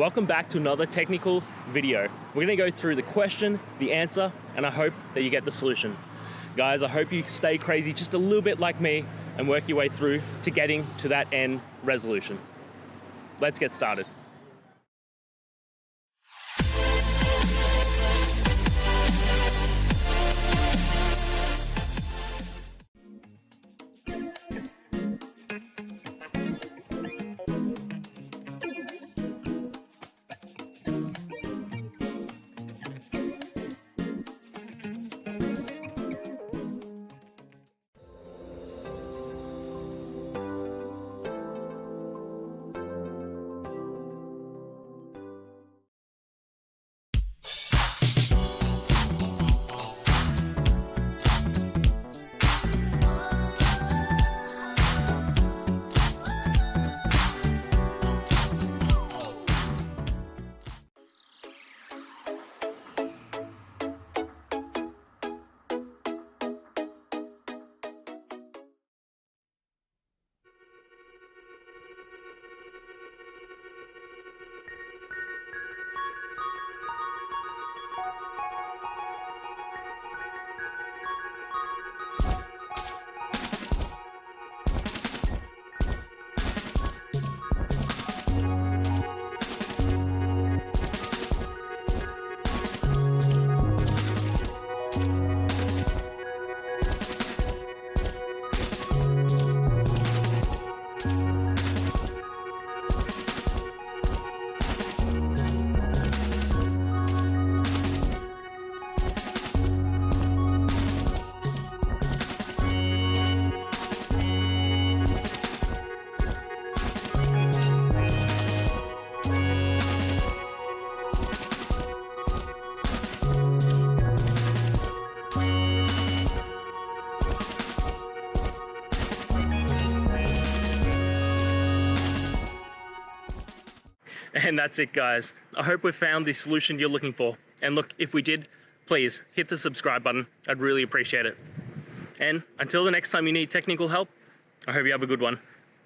Welcome back to another technical video. We're gonna go through the question, the answer, and I hope that you get the solution. Guys, I hope you stay crazy just a little bit like me and work your way through to getting to that end resolution. Let's get started. And that's it, guys. I hope we found the solution you're looking for. And look, if we did, please hit the subscribe button. I'd really appreciate it. And until the next time you need technical help, I hope you have a good one.